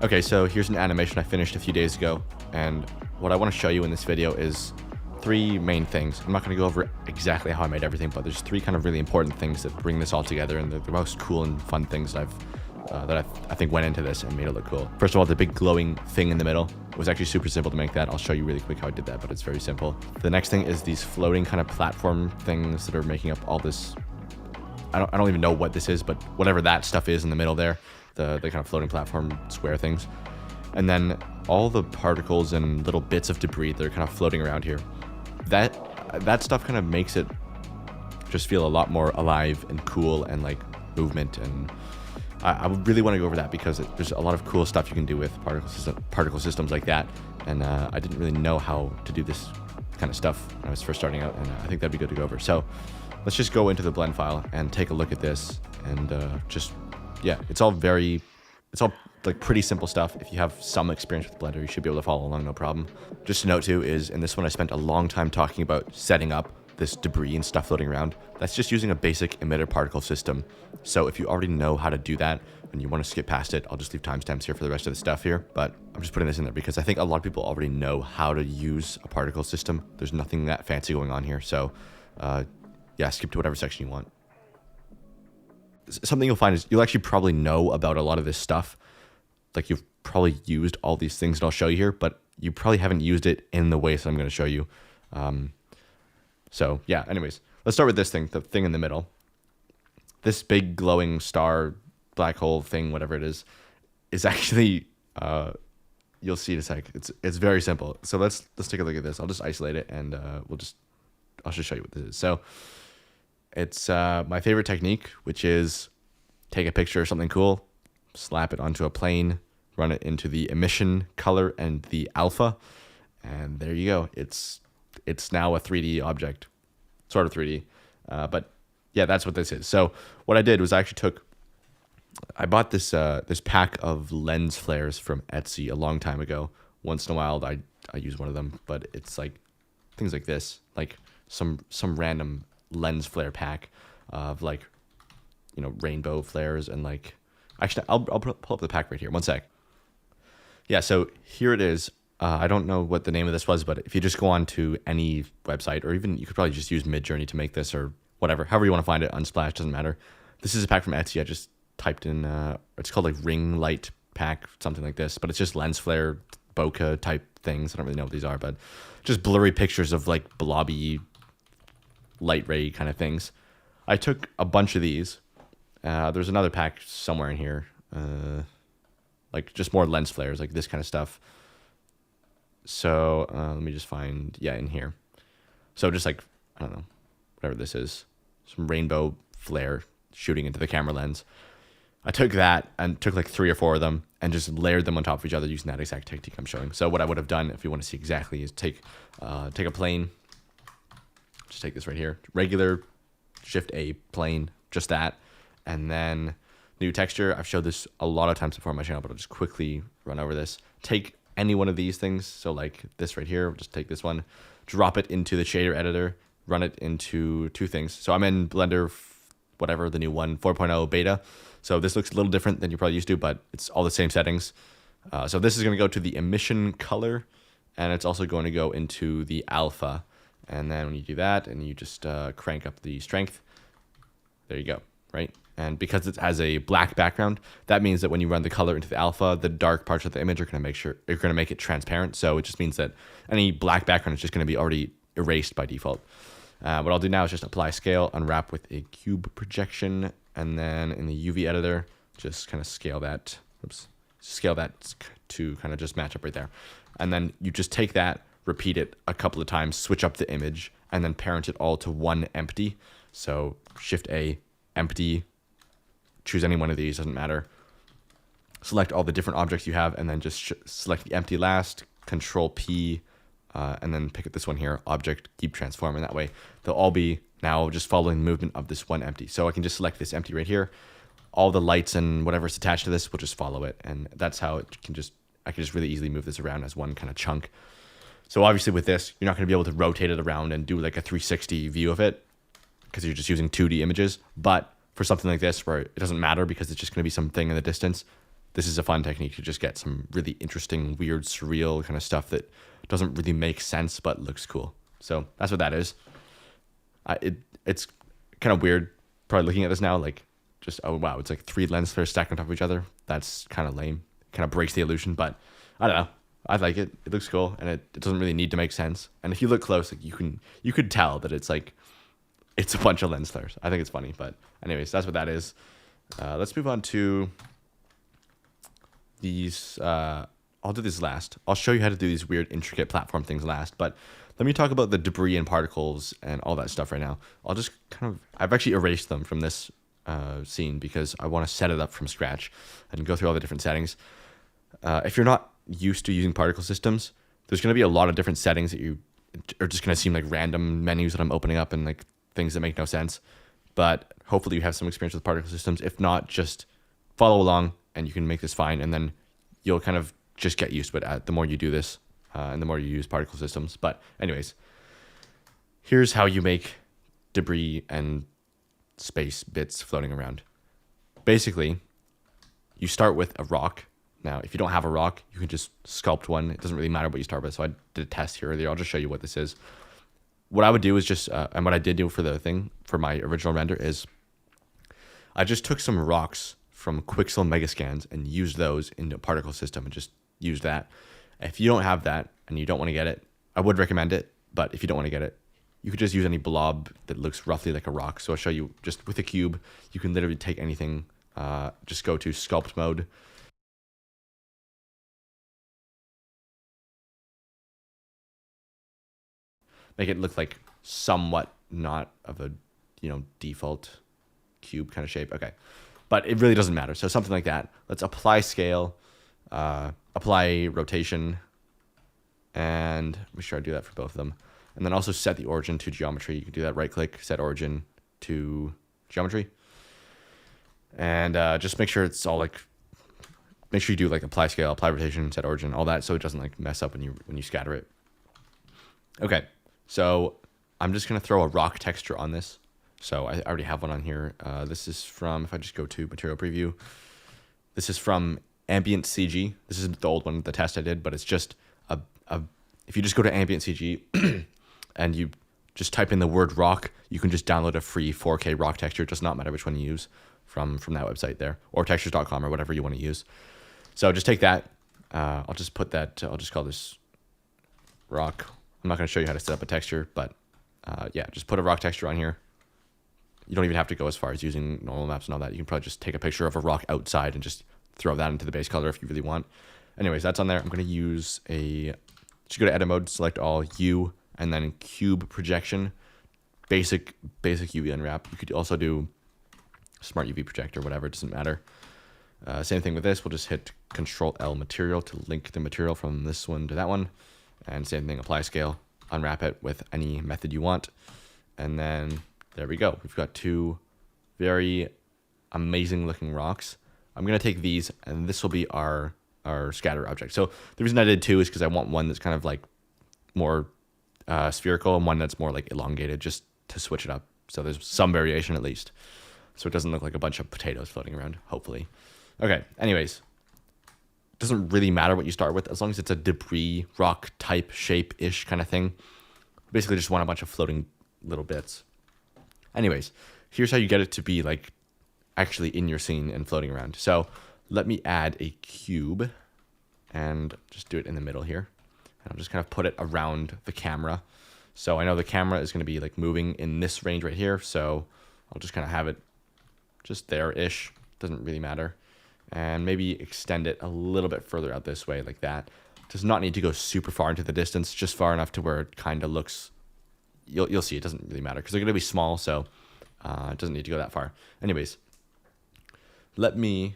Okay, so here's an animation I finished a few days ago, and what I want to show you in this video is three main things. I'm not going to go over exactly how I made everything, but there's three kind of really important things that bring this all together, and they're the most cool and fun things that I think went into this and made it look cool. First of all, the big glowing thing in the middle was actually super simple to make that. I'll show you really quick how I did that, but it's very simple. The next thing is these floating kind of platform things that are making up all this. I don't even know what this is, but whatever that stuff is in the middle there, the kind of floating platform square things. And then all the particles and little bits of debris that are kind of floating around here. That stuff kind of makes it just feel a lot more alive and cool and like movement. And I really want to go over that because there's a lot of cool stuff you can do with particle systems like that. And I didn't really know how to do this kind of stuff when I was first starting out, and I think that'd be good to go over. So let's just go into the blend file and take a look at this, and yeah, it's all like pretty simple stuff. If you have some experience with Blender, you should be able to follow along, no problem. Just a note too is in this one I spent a long time talking about setting up this debris and stuff floating around. That's just using a basic emitter particle system. So if you already know how to do that and you want to skip past it, I'll just leave timestamps here for the rest of the stuff here. But I'm just putting this in there because I think a lot of people already know how to use a particle system. There's nothing that fancy going on here. So yeah, skip to whatever section you want. Something you'll find is you'll actually probably know about a lot of this stuff. Like you've probably used all these things that I'll show you here, but you probably haven't used it in the ways that I'm going to show you. So yeah, anyways, let's start with this thing, the thing in the middle. This big glowing star, black hole thing, whatever it is actually, you'll see in a sec. It's very simple. So let's take a look at this. I'll just isolate it and I'll just show you what this is. So it's my favorite technique, which is take a picture of something cool, slap it onto a plane, run it into the emission color and the alpha, and there you go. It's now a 3D object, sort of 3D, but yeah, that's what this is. So what I did was I bought this this pack of lens flares from Etsy a long time ago. Once in a while, I use one of them, but it's like things like this, like some random lens flare pack of like, you know, rainbow flares and like. Actually, I'll pull up the pack right here. One sec. Yeah, so here it is. I don't know what the name of this was, but if you just go on to any website, or even you could probably just use Midjourney to make this or whatever, however you want to find it, Unsplash, doesn't matter. This is a pack from Etsy. I just typed in, it's called like ring light pack, something like this, but it's just lens flare, bokeh type things. I don't really know what these are, but just blurry pictures of like blobby light ray kind of things. I took a bunch of these. There's another pack somewhere in here, like just more lens flares, like this kind of stuff. So let me just find, yeah, in here. So just like, I don't know, whatever this is, some rainbow flare shooting into the camera lens. I took that and took like 3 or 4 of them and just layered them on top of each other using that exact technique I'm showing. So what I would have done, if you want to see exactly, is take a plane, just take this right here, regular Shift A plane, just that. And then new texture. I've showed this a lot of times before on my channel, but I'll just quickly run over this. Take any one of these things. So like this right here, just take this one, drop it into the shader editor, run it into 2 things. So I'm in Blender, whatever, the new one, 4.0 beta. So this looks a little different than you're probably used to, but it's all the same settings. So this is going to go to the emission color, and it's also going to go into the alpha. And then when you do that, and you just crank up the strength, there you go, right? And because it has a black background, that means that when you run the color into the alpha, the dark parts of the image are going to make it transparent. So it just means that any black background is just going to be already erased by default. What I'll do now is just apply scale, unwrap with a cube projection, and then in the UV editor, just kind of scale that. Scale that to kind of just match up right there. And then you just take that, repeat it a couple of times, switch up the image, and then parent it all to one empty. So Shift A, empty. Choose any one of these, doesn't matter. Select all the different objects you have, and then just select the empty last, Control P, and then pick up this one here, object, keep transforming. That way they'll all be now just following the movement of this one empty. So I can just select this empty right here. All the lights and whatever's attached to this will just follow it, and that's how I can just really easily move this around as one kind of chunk. So obviously with this, you're not going to be able to rotate it around and do like a 360 view of it because you're just using 2D images. But for something like this where it doesn't matter because it's just going to be something in the distance, this is a fun technique to just get some really interesting, weird, surreal kind of stuff that doesn't really make sense but looks cool. So that's what that is. It's kind of weird probably looking at this now, like just, oh wow, it's like 3 lens flares stacked on top of each other. That's kind of lame. Kind of breaks the illusion, but I don't know. I like it. It looks cool, and it doesn't really need to make sense. And if you look close, like you could tell that it's like it's a bunch of lens flares. I think it's funny, but anyways, that's what that is. Let's move on to these. I'll do this last. I'll show you how to do these weird, intricate platform things last, but let me talk about the debris and particles and all that stuff right now. I'll just I've actually erased them from this scene because I want to set it up from scratch and go through all the different settings. If you're not used to using particle systems, there's going to be a lot of different settings that you are just going to seem like random menus that I'm opening up and like things that make no sense. But hopefully you have some experience with particle systems. If not, just follow along and you can make this fine. And then you'll kind of just get used to it the more you do this and the more you use particle systems. But anyways, here's how you make debris and space bits floating around. Basically, you start with a rock. Now, if you don't have a rock, you can just sculpt one. It doesn't really matter what you start with. So I did a test here earlier. I'll just show you what this is. What I would do is just, and what I did do for the thing, for my original render is, I just took some rocks from Quixel Megascans and used those into a particle system and just used that. If you don't have that and you don't want to get it, I would recommend it. But if you don't want to get it, you could just use any blob that looks roughly like a rock. So I'll show you just with a cube, you can literally take anything, just go to sculpt mode. Make it look like somewhat not of a, default cube kind of shape. Okay. But it really doesn't matter. So something like that. Let's apply scale, apply rotation, and make sure I do that for both of them. And then also set the origin to geometry. You can do that, right click, set origin to geometry. And just make sure it's all like, make sure you do like apply scale, apply rotation, set origin, all that, so it doesn't like mess up when you scatter it. Okay. So I'm just going to throw a rock texture on this. So I already have one on here. This is from, if I just go to material preview, this is from Ambient CG. This is the old one, the test I did, but it's just if you just go to Ambient CG and you just type in the word rock, you can just download a free 4K rock texture. It does not matter which one you use from that website there, or textures.com or whatever you want to use. So just take that. I'll just put that, I'll just call this rock. I'm not going to show you how to set up a texture, but yeah, just put a rock texture on here. You don't even have to go as far as using normal maps and all that. You can probably just take a picture of a rock outside and just throw that into the base color if you really want. Anyways, that's on there. I'm going to use just go to edit mode, select all U, and then cube projection, basic UV unwrap. You could also do smart UV projector, whatever, it doesn't matter. Same thing with this. We'll just hit Control L material to link the material from this one to that one. And same thing, apply scale, unwrap it with any method you want. And then there we go. We've got 2 very amazing looking rocks. I'm going to take these, and this will be our scatter object. So the reason I did 2 is because I want one that's kind of like more spherical and one that's more like elongated, just to switch it up. So there's some variation at least. So it doesn't look like a bunch of potatoes floating around, hopefully. Okay, anyways. Doesn't really matter what you start with as long as it's a debris rock type shape-ish kind of thing. Basically just want a bunch of floating little bits. Anyways, here's how you get it to be like actually in your scene and floating around. So let me add a cube and just do it in the middle here. And I'll just kind of put it around the camera. So I know the camera is going to be like moving in this range right here. So I'll just kind of have it just there-ish. Doesn't really matter. And maybe extend it a little bit further out this way like that. Does not need to go super far into the distance, just far enough to where it kind of looks, you'll see it doesn't really matter because they're going to be small, so it doesn't need to go that far. Anyways, let me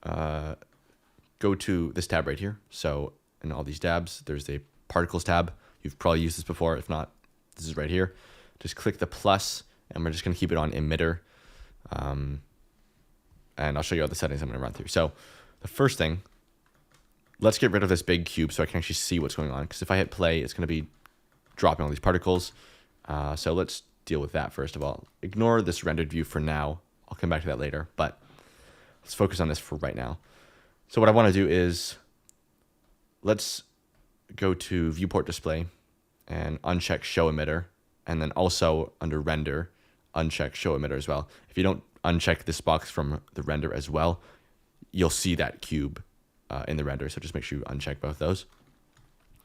go to this tab right here. So in all these tabs, there's a particles tab. You've probably used this before. If not, this is right here. Just click the plus, and we're just going to keep it on emitter. And I'll show you all the settings I'm going to run through. So the first thing, let's get rid of this big cube so I can actually see what's going on. Because if I hit play, it's going to be dropping all these particles. So let's deal with that first of all. Ignore this rendered view for now. I'll come back to that later. But let's focus on this for right now. So what I want to do is, let's go to viewport display and uncheck show emitter, and then also under render, uncheck show emitter as well. If you don't uncheck this box from the render as well, you'll see that cube in the render. So just make sure you uncheck both those.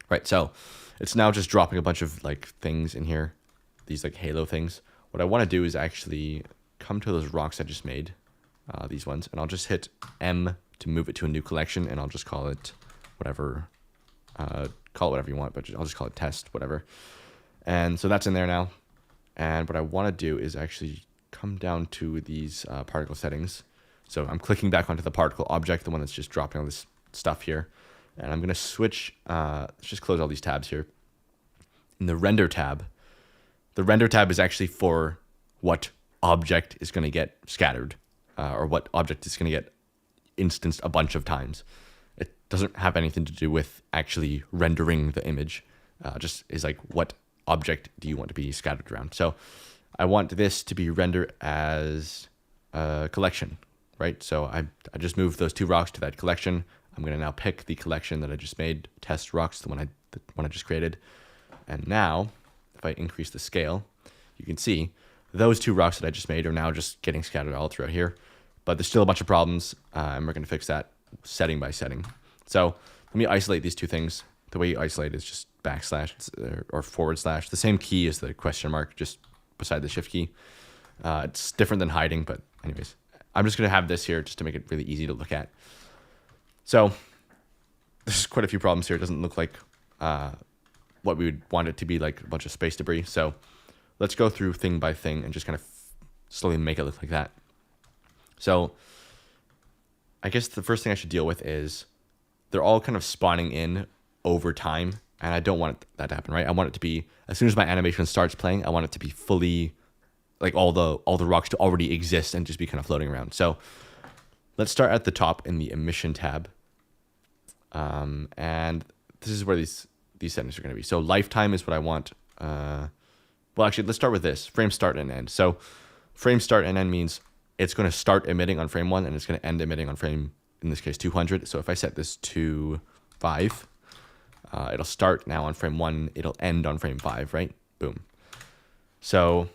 Right, so it's now just dropping a bunch of like things in here, these like halo things. What I want to do is actually come to those rocks I just made, these ones, and I'll just hit M to move it to a new collection, and I'll just call it whatever, call it whatever you want, but I'll just call it test, whatever. And so that's in there now. And what I want to do is actually come down to these particle settings. So I'm clicking back onto the particle object, the one that's just dropping all this stuff here. And I'm going to switch, let's just close all these tabs here. In the render tab is actually for what object is going to get scattered, or what object is going to get instanced a bunch of times. It doesn't have anything to do with actually rendering the image. Just is like, what object do you want to be scattered around? So I want this to be rendered as a collection, right? So I just moved those 2 rocks to that collection. I'm going to now pick the collection that I just made, test rocks, the one I just created. And now, if I increase the scale, you can see those 2 rocks that I just made are now just getting scattered all throughout here. But there's still a bunch of problems, and we're going to fix that setting by setting. So let me isolate these 2 things. The way you isolate is just backslash or forward slash. The same key as the question mark, just beside the shift key. It's different than hiding, but anyways, I'm just going to have this here just to make it really easy to look at. So there's quite a few problems here. It doesn't look like what we would want it to be, like a bunch of space debris. So let's go through thing by thing and just kind of slowly make it look like that. So I guess the first thing I should deal with is they're all kind of spawning in over time, and I don't want that to happen, right? I want it to be, as soon as my animation starts playing, I want it to be fully, like all the rocks to already exist and just be kind of floating around. So let's start at the top in the emission tab. And this is where these settings are going to be. So lifetime is what I want. Well, actually, let's start with this, frame start and end. So frame start and end means it's going to start emitting on frame 1 and it's going to end emitting on frame, in this case, 200. So if I set this to 5, it'll start now on frame 1, it'll end on frame 5, right? Boom. So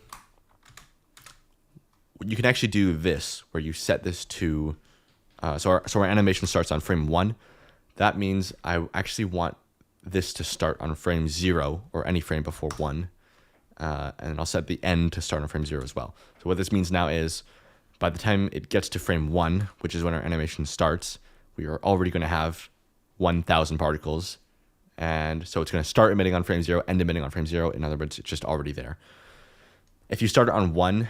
you can actually do this, where you set this to, so our animation starts on frame 1. That means I actually want this to start on frame 0, or any frame before 1. And I'll set the end to start on frame 0 as well. So what this means now is, by the time it gets to frame 1, which is when our animation starts, we are already going to have 1,000 particles. And so it's going to start emitting on frame 0, end emitting on frame 0. In other words, it's just already there. If you start it on 1,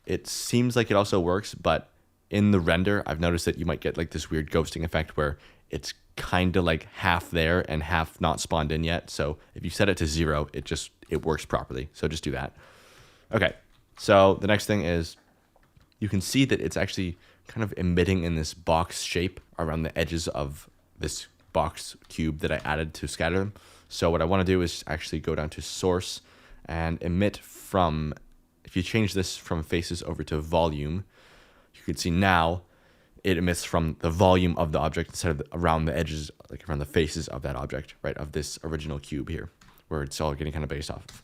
it seems like it also works, but in the render, I've noticed that you might get like this weird ghosting effect where it's kind of like half there and half not spawned in yet. So if you set it to 0, it works properly. So just do that. Okay, so the next thing is, you can see that it's actually kind of emitting in this box shape around the edges of this box cube that I added to scatter them. So what I want to do is actually go down to source and emit from, if you change this from faces over to volume, you can see now it emits from the volume of the object instead of around the edges, like around the faces of that object, right, of this original cube here, where it's all getting kind of based off of.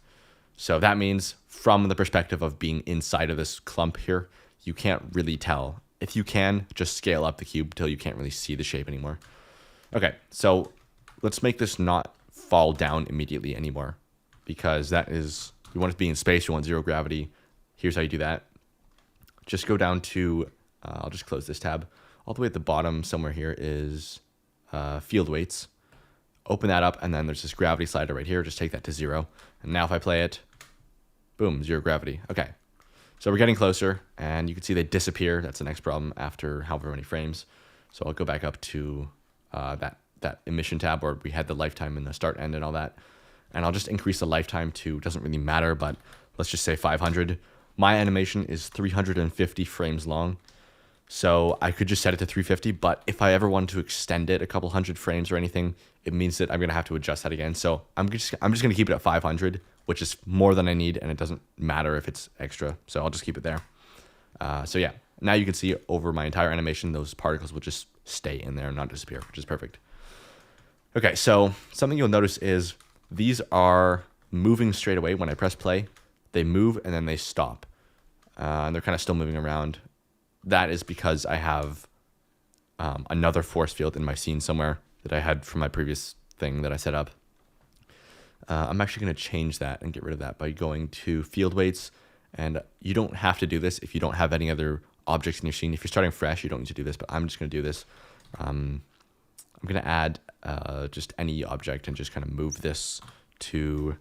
So that means from the perspective of being inside of this clump here, you can't really tell. If you can, just scale up the cube till you can't really see the shape anymore. Okay, so let's make this not fall down immediately anymore, because that is, you want it to be in space, you want 0 gravity. Here's how you do that. Just go down to, I'll just close this tab. All the way at the bottom somewhere here is field weights. Open that up, and then there's this gravity slider right here. Just take that to 0. And now if I play it, boom, 0 gravity. Okay. So we're getting closer, and you can see they disappear. That's the next problem after however many frames. So I'll go back up to that emission tab where we had the lifetime and the start, end, and all that. And I'll just increase the lifetime to, doesn't really matter, but let's just say 500. My animation is 350 frames long. So I could just set it to 350, but if I ever wanted to extend it a couple hundred frames or anything, it means that I'm going to have to adjust that again. So I'm just going to keep it at 500, which is more than I need, and it doesn't matter if it's extra. So I'll just keep it there. So yeah, Now you can see over my entire animation, those particles will just stay in there and not disappear, which is perfect. Okay, so something you'll notice is these are moving straight away when I press play. They move and then they stop. And they're kind of still moving around. That is because I have another force field in my scene somewhere that I had from my previous thing that I set up. I'm actually going to change that and get rid of that by going to field weights. And you don't have to do this if you don't have any other objects in your scene. If you're starting fresh, you don't need to do this, but I'm just going to do this. I'm going to add just any object and just kind of move this to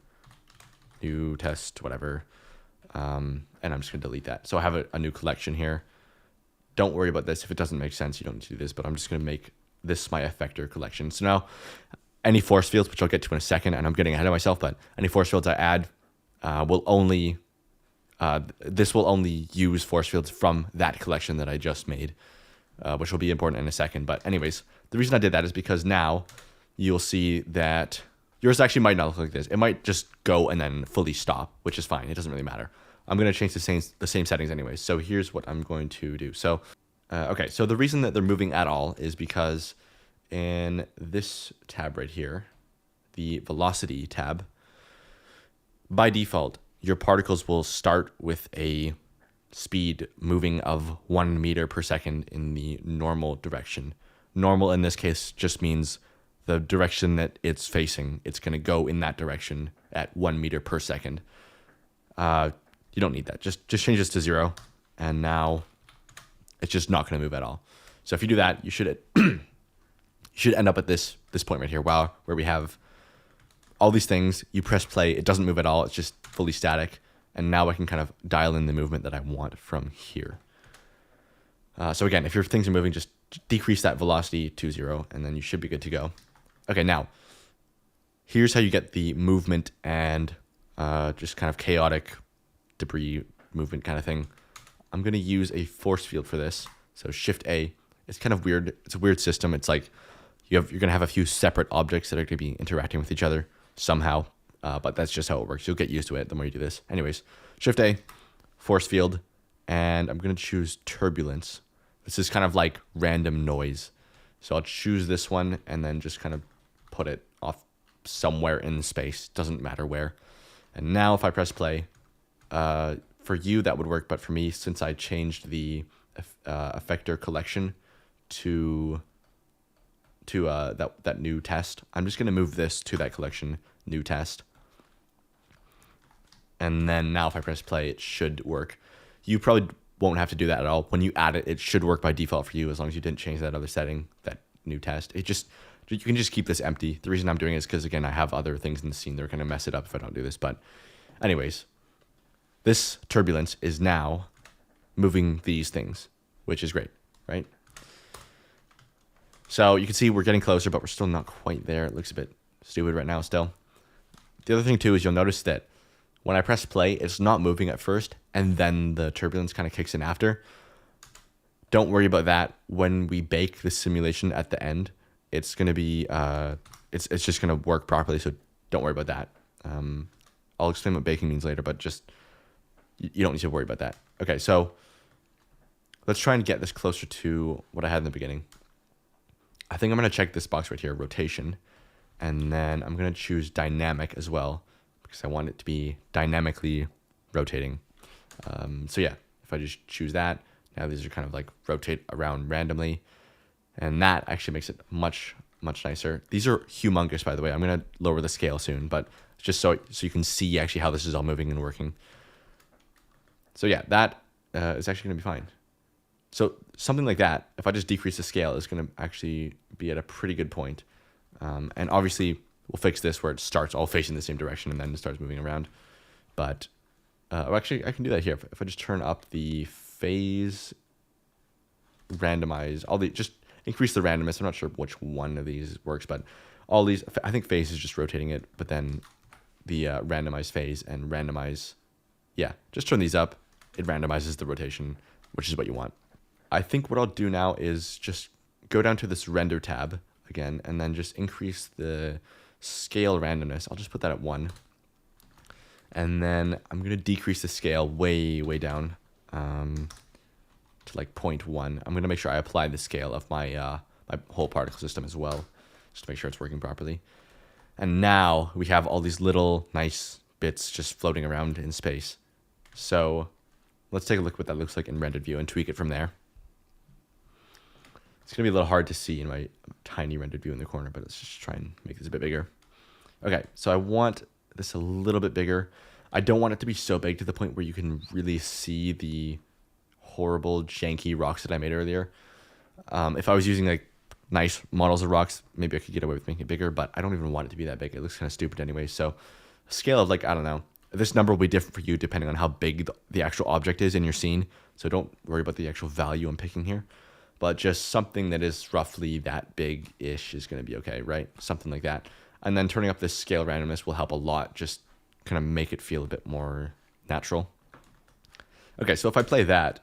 new test, whatever. And I'm just going to delete that. So I have a new collection here. Don't worry about this. If it doesn't make sense, you don't need to do this, but I'm just going to make this my effector collection. So now any force fields, which I'll get to in a second, and I'm getting ahead of myself, but any force fields I add will only, this will only use force fields from that collection that I just made, which will be important in a second. But anyways, the reason I did that is because now you'll see that yours actually might not look like this. It might just go and then fully stop, which is fine. It doesn't really matter. I'm going to change the same settings anyways. So here's what I'm going to do. So, okay. So the reason that they're moving at all is because in this tab right here, the velocity tab, by default, your particles will start with a speed moving of 1 meter per second in the normal direction. Normal in this case just means the direction that it's facing. It's going to go in that direction at 1 meter per second. You don't need that. Just change this to 0, and now it's just not going to move at all. So if you do that, you should you should end up at this point right here, where we have all these things. You press play, it doesn't move at all. It's just fully static, and now I can kind of dial in the movement that I want from here. So again, if your things are moving, just decrease that velocity to 0, and then you should be good to go. Okay, now here's how you get the movement and just kind of chaotic debris movement kind of thing. I'm going to use a force field for this. So Shift A. It's kind of weird. It's a weird system. It's like you're going to have a few separate objects that are going to be interacting with each other somehow. But that's just how it works. You'll get used to it the more you do this. Anyways, Shift A, force field, and I'm going to choose turbulence. This is kind of like random noise. So I'll choose this one and then just kind of put it off somewhere in space. Doesn't matter where. And now if I press play, for you that would work, but for me, since I changed the effector collection to that new test, I'm just going to move this to that collection, new test. And then now if I press play, it should work. You probably won't have to do that at all. When you add it, it should work by default for you as long as you didn't change that other setting, that new test. You can just keep this empty. The reason I'm doing it is because, again, I have other things in the scene that are going to mess it up if I don't do this. But anyways, this turbulence is now moving these things, which is great, right? So you can see we're getting closer, but we're still not quite there. It looks a bit stupid right now still. The other thing, too, is you'll notice that when I press play, it's not moving at first, and then the turbulence kind of kicks in after. Don't worry about that. When we bake the simulation at the end, it's going to be, it's just going to work properly, so don't worry about that. I'll explain what baking means later, but just, you don't need to worry about that. Okay, so let's try and get this closer to what I had in the beginning. I think I'm going to check this box right here, rotation, and then I'm going to choose dynamic as well, because I want it to be dynamically rotating. So yeah, if I just choose that, now these are kind of like rotate around randomly, and that actually makes it much, much nicer. These are humongous, by the way. I'm going to lower the scale soon, but just so you can see actually how this is all moving and working. So yeah, that is actually going to be fine. So something like that, if I just decrease the scale, is going to actually be at a pretty good point. And obviously, we'll fix this where it starts all facing the same direction and then it starts moving around. But actually, I can do that here. If I just turn up the phase randomize, just increase the randomness. I'm not sure which one of these works, but all these, I think phase is just rotating it, but then the randomize phase and randomize, yeah, just turn these up. It randomizes the rotation, which is what you want. I think what I'll do now is just go down to this render tab again, and then just increase the scale randomness. I'll just put that at 1. And then I'm going to decrease the scale way, way down. to like 0.1. I'm going to make sure I apply the scale of my my whole particle system as well, just to make sure it's working properly. And now we have all these little nice bits just floating around in space. So let's take a look what that looks like in rendered view and tweak it from there. It's going to be a little hard to see in my tiny rendered view in the corner, but let's just try and make this a bit bigger. Okay, so I want this a little bit bigger. I don't want it to be so big to the point where you can really see the horrible, janky rocks that I made earlier. If I was using like nice models of rocks, maybe I could get away with making it bigger, but I don't even want it to be that big. It looks kind of stupid anyway. So a scale of like, I don't know, this number will be different for you depending on how big the actual object is in your scene. So don't worry about the actual value I'm picking here. But just something that is roughly that big-ish is going to be okay, right? Something like that. And then turning up this scale randomness will help a lot, just kind of make it feel a bit more natural. Okay, so if I play that,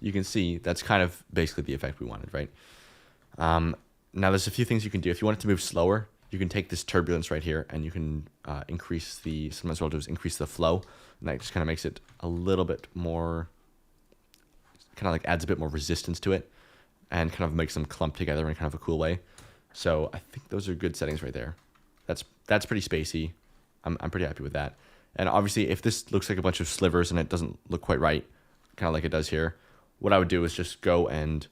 you can see that's kind of basically the effect we wanted, right? Now there's a few things you can do. If you want it to move slower, you can take this turbulence right here and you can increase the, sometimes what I'll do is increase the flow. And that just kind of makes it a little bit more, kind of like adds a bit more resistance to it and kind of makes them clump together in kind of a cool way. So I think those are good settings right there. That's pretty spacey. I'm pretty happy with that. And obviously if this looks like a bunch of slivers and it doesn't look quite right, kind of like it does here, what I would do is just go and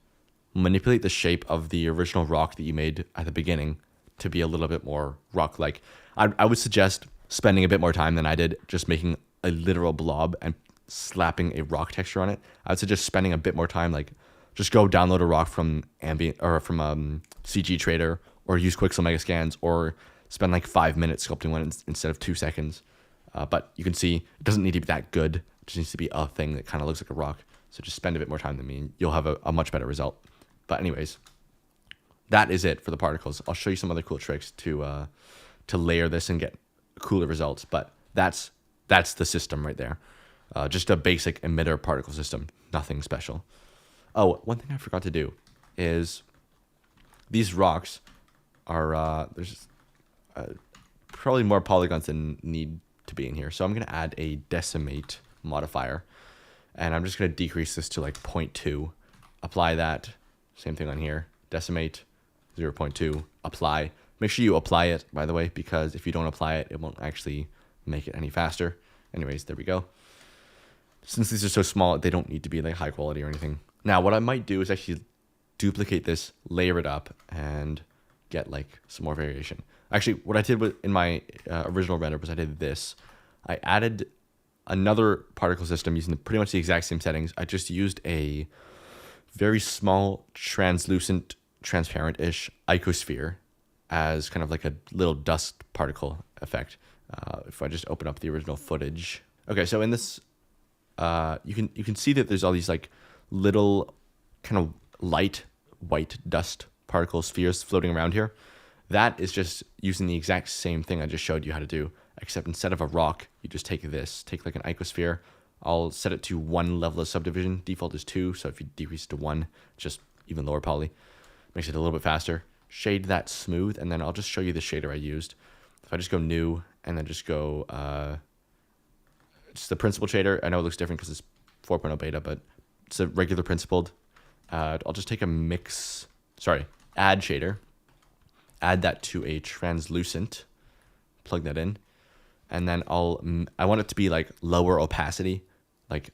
manipulate the shape of the original rock that you made at the beginning to be a little bit more rock-like. I would suggest spending a bit more time than I did just making a literal blob and slapping a rock texture on it. I would suggest spending a bit more time, like just go download a rock from Ambient or from CG Trader, or use Quixel Mega Scans, or spend like 5 minutes sculpting one instead of 2 seconds. But you can see it doesn't need to be that good. It just needs to be a thing that kind of looks like a rock. So just spend a bit more time than me and you'll have a much better result. But anyways, that is it for the particles. I'll show you some other cool tricks to layer this and get cooler results. But that's the system right there. Just a basic emitter particle system, nothing special. Oh, one thing I forgot to do is these rocks are, there's probably more polygons than need to be in here. So I'm going to add a decimate modifier, and I'm just going to decrease this to like 0.2, apply that, same thing on here, decimate 0.2, apply. Make sure you apply it, by the way, because if you don't apply it, it won't actually make it any faster. Anyways, there we go. Since these are so small, they don't need to be like high quality or anything. Now, what I might do is actually duplicate this, layer it up, and get like some more variation. Actually, what I did in my original render was I did this. I added another particle system using pretty much the exact same settings. I just used a very small, translucent, transparent-ish icosphere as kind of like a little dust particle effect. If I just open up the original footage. Okay, so in this, you can see that there's all these like little kind of light white dust particle spheres floating around here. That is just using the exact same thing I just showed you how to do, except instead of a rock, you just take like an icosphere. I'll set it to 1 level of subdivision. Default is 2, so if you decrease it to 1, just even lower poly. Makes it a little bit faster. Shade that smooth, and then I'll just show you the shader I used. If I just go new, and then just go, it's the principled shader. I know it looks different because it's 4.0 beta, but it's a regular principled. I'll just take add shader, add that to a translucent, plug that in, and then I want it to be like lower opacity, like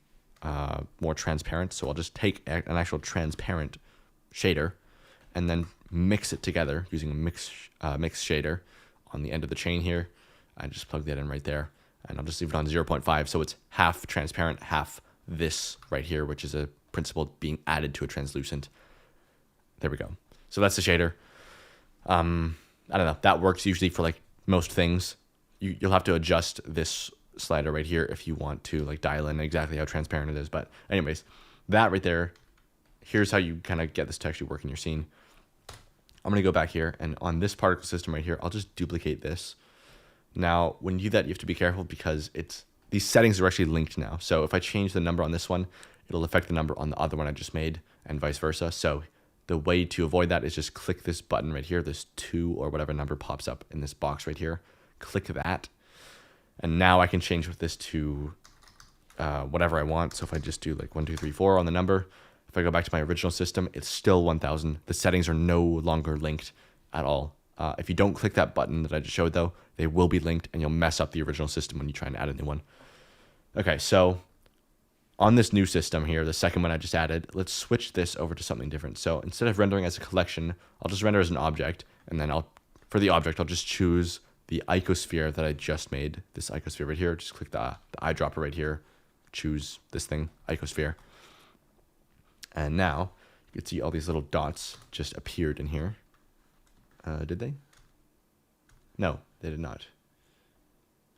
more transparent. So I'll just take an actual transparent shader and then mix it together using a mix shader on the end of the chain here. I just plug that in right there, and I'll just leave it on 0.5. So it's half transparent, half this right here, which is a principle being added to a translucent. There we go. So that's the shader. I don't know. That works usually for like most things. You'll have to adjust this slider right here if you want to like dial in exactly how transparent it is. But anyways, that right there, here's how you kind of get this to actually work in your scene. I'm going to go back here, and on this particle system right here, I'll just duplicate this. Now, when you do that, you have to be careful because these settings are actually linked now. So if I change the number on this one, it'll affect the number on the other one I just made, and vice versa. So the way to avoid that is just click this button right here, this 2 or whatever number pops up in this box right here. Click that, and now I can change with this to whatever I want. So if I just do like 1, 2, 3, 4 on the number, if I go back to my original system, it's still 1000. The settings are no longer linked at all. If you don't click that button that I just showed though, they will be linked and you'll mess up the original system when you try and add a new one. Okay, so on this new system here, the second one I just added, let's switch this over to something different. So instead of rendering as a collection, I'll just render as an object, and then for the object, I'll just choose the icosphere that I just made, this icosphere right here. Just click the eyedropper right here, choose this thing, icosphere. And now you can see all these little dots just appeared in here. Did they? No, they did not.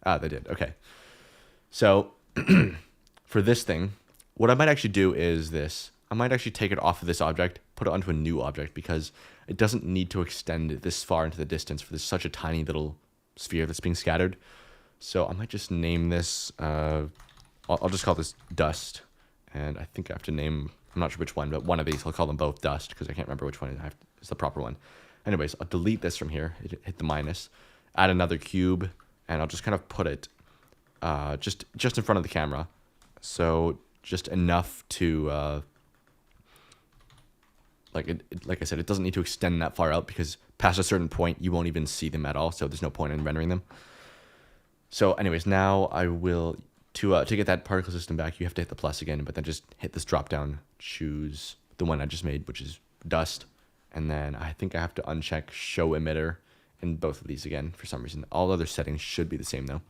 Ah, they did. Okay. So for this thing, what I might actually do is this. I might actually take it off of this object, put it onto a new object, because it doesn't need to extend this far into the distance for this such a tiny little sphere that's being scattered. So I might just name this, I'll just call this dust. And I think I have to name, I'm not sure which one, but one of these, I'll call them both dust, because I can't remember which one is the proper one. Anyways, I'll delete this from here, hit the minus, add another cube, and I'll just kind of put it just in front of the camera. So just enough to, like I said, it doesn't need to extend that far out, because past a certain point, you won't even see them at all. So there's no point in rendering them. So anyways, now I will, to get that particle system back, you have to hit the plus again, but then just hit this drop down, choose the one I just made, which is dust. And then I think I have to uncheck show emitter in both of these again for some reason. All other settings should be the same though.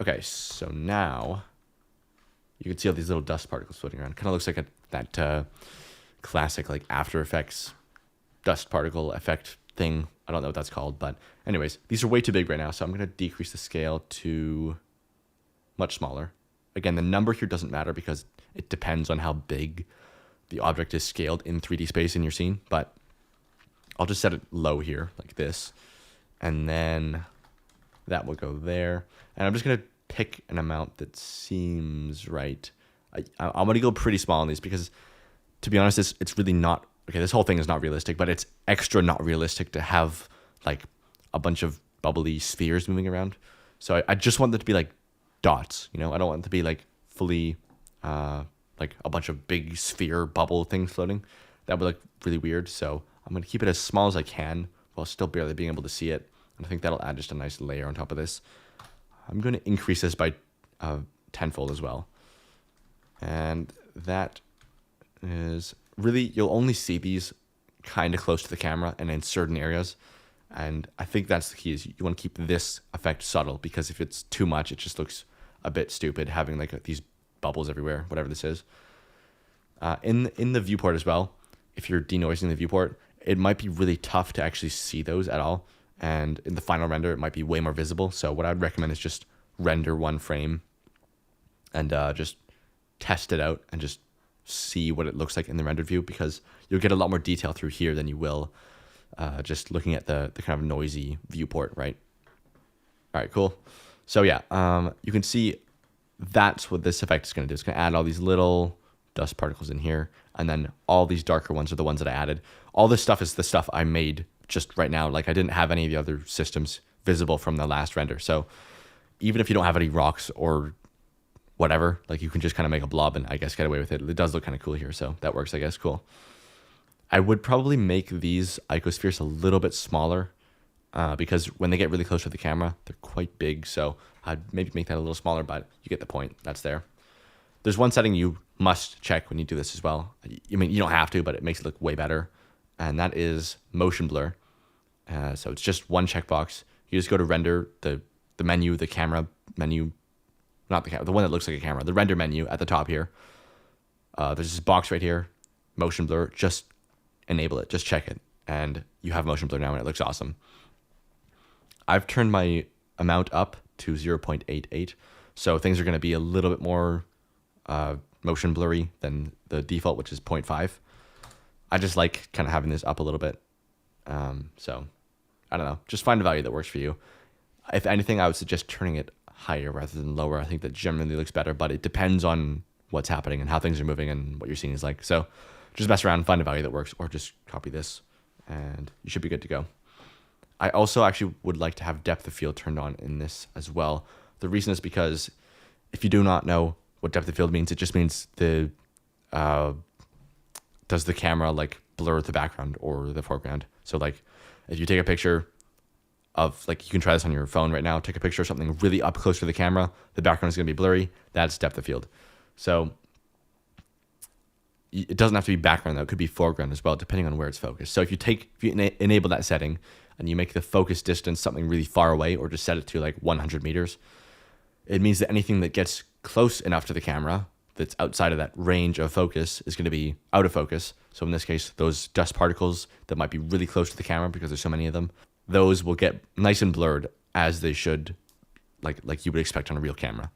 Okay, so now you can see all these little dust particles floating around. Kind of looks like that classic like After Effects dust particle effect thing. I don't know what that's called, but anyways, these are way too big right now, so I'm going to decrease the scale to much smaller. Again, the number here doesn't matter because it depends on how big the object is scaled in 3D space in your scene, but I'll just set it low here like this, and then that will go there. And I'm just going to pick an amount that seems right. I'm going to go pretty small on these because, to be honest, it's really not, okay, this whole thing is not realistic, but it's extra not realistic to have like a bunch of bubbly spheres moving around. So I just want them to be like dots, you know? I don't want it to be like fully like a bunch of big sphere bubble things floating. That would look really weird. So I'm going to keep it as small as I can while still barely being able to see it. And I think that'll add just a nice layer on top of this. I'm going to increase this by tenfold as well. And that is really, you'll only see these kind of close to the camera and in certain areas. And I think that's the key, is you want to keep this effect subtle, because if it's too much, it just looks a bit stupid having like these bubbles everywhere, whatever this is. In the viewport as well, if you're denoising the viewport, it might be really tough to actually see those at all. And in the final render, it might be way more visible. So what I'd recommend is just render one frame and just test it out and just see what it looks like in the rendered view, because you'll get a lot more detail through here than you will just looking at the kind of noisy viewport, right? All right, cool. So yeah, you can see that's what this effect is going to do. It's going to add all these little dust particles in here, and then all these darker ones are the ones that I added. All this stuff is the stuff I made just right now. Like, I didn't have any of the other systems visible from the last render. So even if you don't have any rocks or whatever, like, you can just kind of make a blob and I guess get away with it. It does look kind of cool here, so that works, I guess. Cool. I would probably make these icospheres a little bit smaller because when they get really close to the camera, they're quite big. So I'd maybe make that a little smaller, but you get the point. That's there. There's one setting you must check when you do this as well. I mean, you don't have to, but it makes it look way better. And that is motion blur. So it's just one checkbox. You just go to render, the menu, the camera menu, not the camera, the one that looks like a camera, the render menu at the top here. There's this box right here, motion blur. Just enable it, just check it, and you have motion blur now, and it looks awesome. I've turned my amount up to 0.88, so things are going to be a little bit more motion blurry than the default, which is 0.5. I just like kind of having this up a little bit. So I don't know, just find a value that works for you. If anything, I would suggest turning it higher rather than lower. I think that generally looks better, but it depends on what's happening and how things are moving and what your scene is like. So just mess around and find a value that works, or just copy this and you should be good to go. I also actually would like to have depth of field turned on in this as well. The reason is because if you do not know, what depth of field means. It just means does the camera like blur the background or the foreground. So like if you take a picture of, like, you can try this on your phone right now, take a picture of something really up close to the camera, the background is going to be blurry. That's depth of field. So it doesn't have to be background though. It could be foreground as well, depending on where it's focused. So if you enable that setting and you make the focus distance something really far away, or just set it to like 100 meters, it means that anything that gets close enough to the camera that's outside of that range of focus is going to be out of focus. So in this case, those dust particles that might be really close to the camera because there's so many of them, those will get nice and blurred, as they should, like you would expect on a real camera.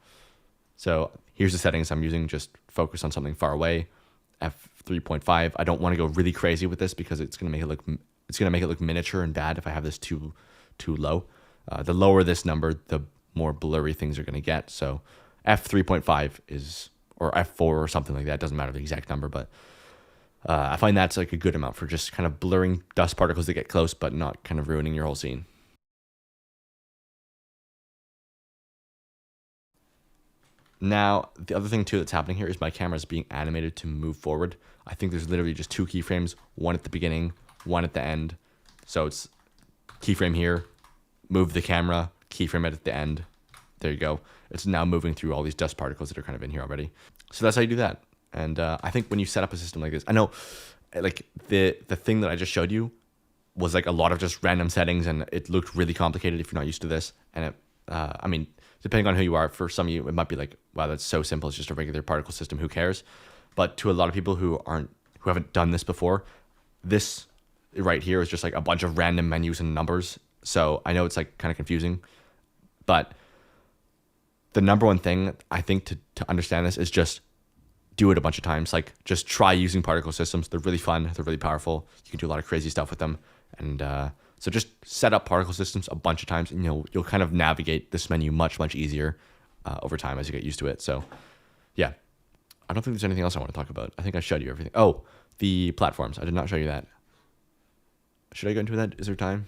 So here's the settings I'm using. Just focus on something far away, f3.5. I don't want to go really crazy with this because it's going to make it look miniature and bad if I have this too low. The lower this number, the more blurry things are going to get. So f3.5 is, or f4 or something like that. Doesn't matter the exact number, but I find that's like a good amount for just kind of blurring dust particles that get close, but not kind of ruining your whole scene. Now, the other thing too that's happening here is my camera is being animated to move forward. I think there's literally just 2 keyframes, one at the beginning, one at the end. So it's keyframe here, move the camera, keyframe it at the end. There you go. It's now moving through all these dust particles that are kind of in here already. So that's how you do that. And I think when you set up a system like this, I know like the thing that I just showed you was like a lot of just random settings, and it looked really complicated if you're not used to this. And it, I mean, depending on who you are, for some of you, it might be like, wow, that's so simple. It's just a regular particle system. Who cares? But to a lot of people who haven't done this before, this right here is just like a bunch of random menus and numbers. So I know it's like kind of confusing, but the number one thing I think to understand this is just do it a bunch of times. Like, just try using particle systems. They're really fun. They're really powerful. You can do a lot of crazy stuff with them. And so just set up particle systems a bunch of times, and you'll kind of navigate this menu much, much easier over time as you get used to it. So yeah, I don't think there's anything else I want to talk about. I think I showed you everything. Oh, the platforms. I did not show you that. Should I go into that? Is there time?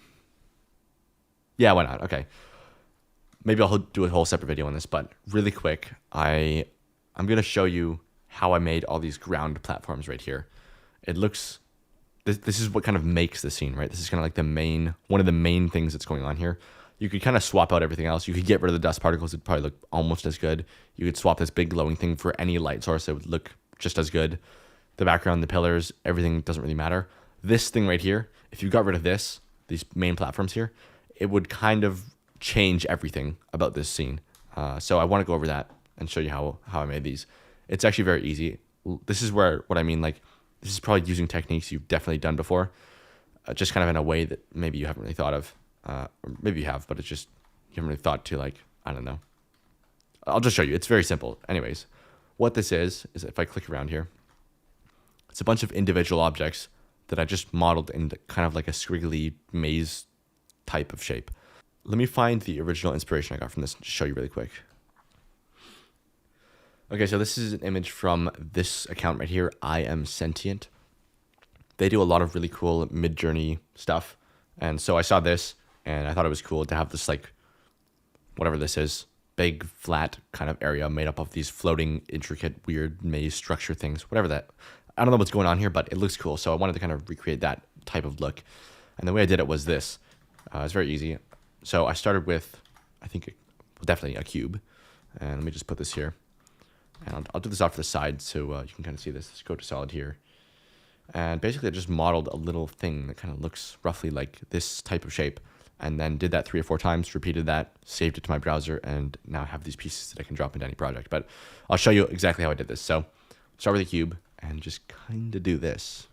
Yeah, why not? Okay. Maybe I'll do a whole separate video on this, but really quick, I'm going to show you how I made all these ground platforms right here. It looks, this is what kind of makes the scene, right? This is kind of like one of the main things that's going on here. You could kind of swap out everything else. You could get rid of the dust particles. It'd probably look almost as good. You could swap this big glowing thing for any light source. It would look just as good. The background, the pillars, everything doesn't really matter. This thing right here, if you got rid of these main platforms here, it would kind of change everything about this scene. So I want to go over that and show you how I made these. It's actually very easy. This is what I mean, like, this is probably using techniques you've definitely done before, just kind of in a way that maybe you haven't really thought of. Or maybe you have, but it's just, you haven't really thought to, like, I don't know. I'll just show you. It's very simple. Anyways, what this is if I click around here, it's a bunch of individual objects that I just modeled in kind of like a squiggly maze type of shape. Let me find the original inspiration I got from this and just show you really quick. Okay, so this is an image from this account right here, I Am Sentient. They do a lot of really cool mid-journey stuff. And so I saw this, and I thought it was cool to have this, like, whatever this is, big, flat kind of area made up of these floating, intricate, weird maze structure things, whatever that. I don't know what's going on here, but it looks cool. So I wanted to kind of recreate that type of look. And the way I did it was this. It's very easy. So I started with, I think, definitely a cube. And let me just put this here. And I'll do this off to the side so you can kind of see this. Let's go to solid here. And basically I just modeled a little thing that kind of looks roughly like this type of shape. And then did that 3 or 4 times, repeated that, saved it to my browser, and now I have these pieces that I can drop into any project. But I'll show you exactly how I did this. So start with a cube and just kind of do this.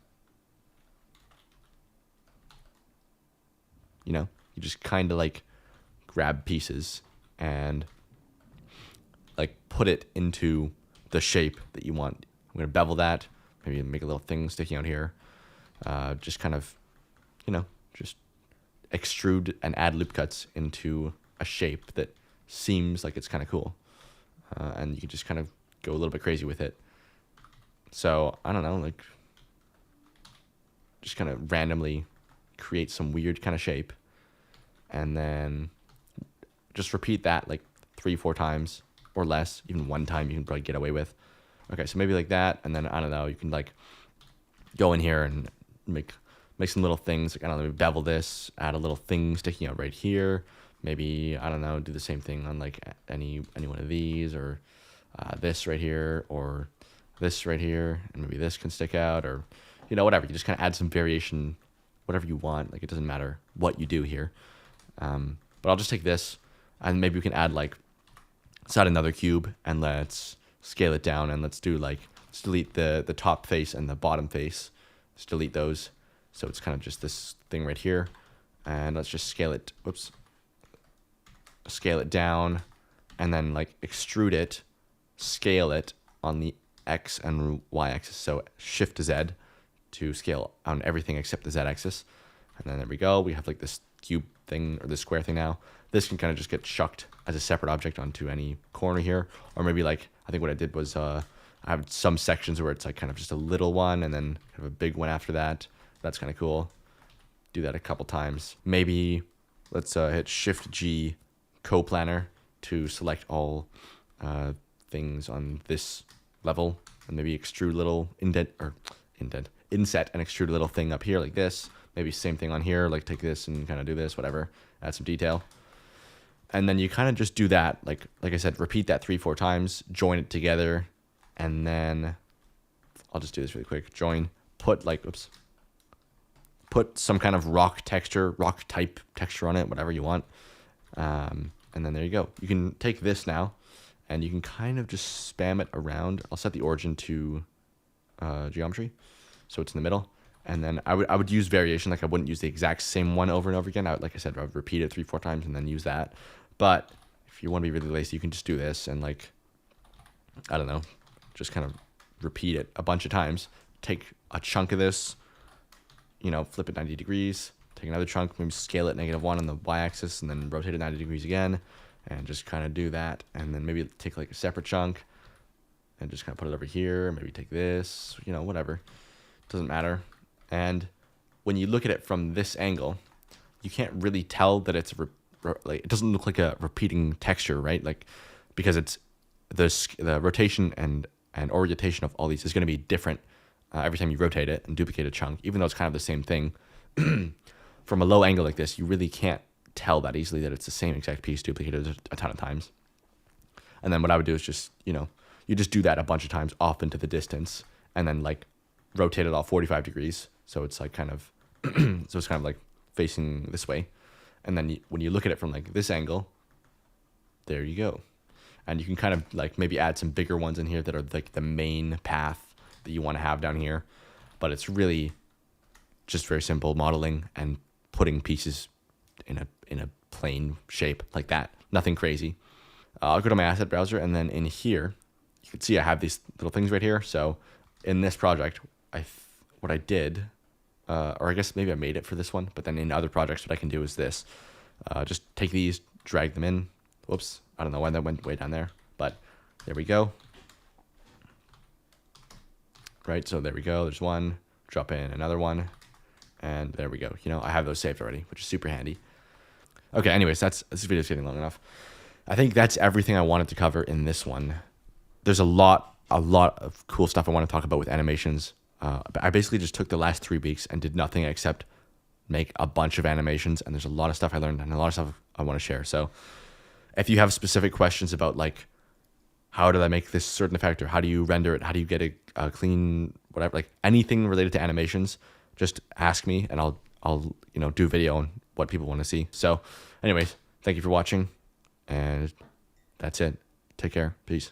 You just kind of like grab pieces and like put it into the shape that you want. I'm going to bevel that, maybe make a little thing sticking out here. Just kind of, just extrude and add loop cuts into a shape that seems like it's kind of cool. And you can just kind of go a little bit crazy with it. So, I don't know, like, just kind of randomly create some weird kind of shape. And then just repeat that like 3, 4 times. or less. Even one time you can probably get away with. Okay, so maybe like that, and then I don't know, you can like go in here and make some little things. Like I don't know, maybe bevel this, add a little thing sticking out right here. Maybe I don't know, do the same thing on like any one of these, or this right here, or this right here, and maybe this can stick out, or whatever. You just kind of add some variation, whatever you want. Like it doesn't matter what you do here. But I'll just take this, and maybe we can add like, let's add another cube, and let's scale it down, and let's delete the top face and the bottom face. Let's delete those. So it's kind of just this thing right here, and let's just scale it. Whoops. Scale it down, and then like extrude it, scale it on the X and Y axis. So Shift to Z to scale on everything except the Z axis. And then there we go. We have like this cube thing, or this square thing now. This can kind of just get chucked as a separate object onto any corner here. Or maybe like, I think what I did was I have some sections where it's like kind of just a little one and then kind of a big one after that. That's kind of cool. Do that a couple times. Maybe let's hit Shift G Co-Planner to select all things on this level, and maybe extrude a little inset and extrude a little thing up here like this. Maybe same thing on here, like take this and kind of do this, whatever, add some detail. And then you kind of just do that, like I said, repeat that 3-4 times, join it together, and then I'll just do this really quick. Join, put some kind of rock type texture on it, whatever you want. And then there you go. You can take this now, and you can kind of just spam it around. I'll set the origin to geometry, so it's in the middle. And then I would use variation. Like I wouldn't use the exact same one over and over again. Like I said, I would repeat it 3-4 times and then use that. But if you want to be really lazy, you can just do this and like, I don't know, just kind of repeat it a bunch of times. Take a chunk of this, flip it 90 degrees. Take another chunk, maybe scale it -1 on the y-axis, and then rotate it 90 degrees again, and just kind of do that. And then maybe take like a separate chunk and just kind of put it over here. Maybe take this, whatever. Doesn't matter. And when you look at it from this angle, you can't really tell that it's like it doesn't look like a repeating texture, right? Like because it's the rotation and orientation of all these is going to be different every time you rotate it and duplicate a chunk, even though it's kind of the same thing. From a low angle like this, you really can't tell that easily that it's the same exact piece duplicated a ton of times. And then what I would do is just, you just do that a bunch of times off into the distance, and then like rotate it all 45 degrees. So it's like kind of, like facing this way. And then when you look at it from like this angle, there you go. And you can kind of like maybe add some bigger ones in here that are like the main path that you want to have down here. But it's really just very simple modeling and putting pieces in a plain shape like that. Nothing crazy. I'll go to my asset browser, and then in here, you can see I have these little things right here. So in this project, what I did, or I guess maybe I made it for this one, but then in other projects, what I can do is this. Just take these, drag them in. Whoops, I don't know why that went way down there, but there we go. Right, so there we go. There's one. Drop in another one. And there we go. I have those saved already, which is super handy. Okay, anyways, this video's getting long enough. I think that's everything I wanted to cover in this one. There's a lot of cool stuff I want to talk about with animations. I basically just took the last 3 weeks and did nothing except make a bunch of animations, and there's a lot of stuff I learned and a lot of stuff I want to share. So if you have specific questions about like, how did I make this certain effect, or how do you render it? How do you get a clean, whatever, like anything related to animations, just ask me, and I'll do a video on what people want to see. So anyways, thank you for watching, and that's it. Take care. Peace.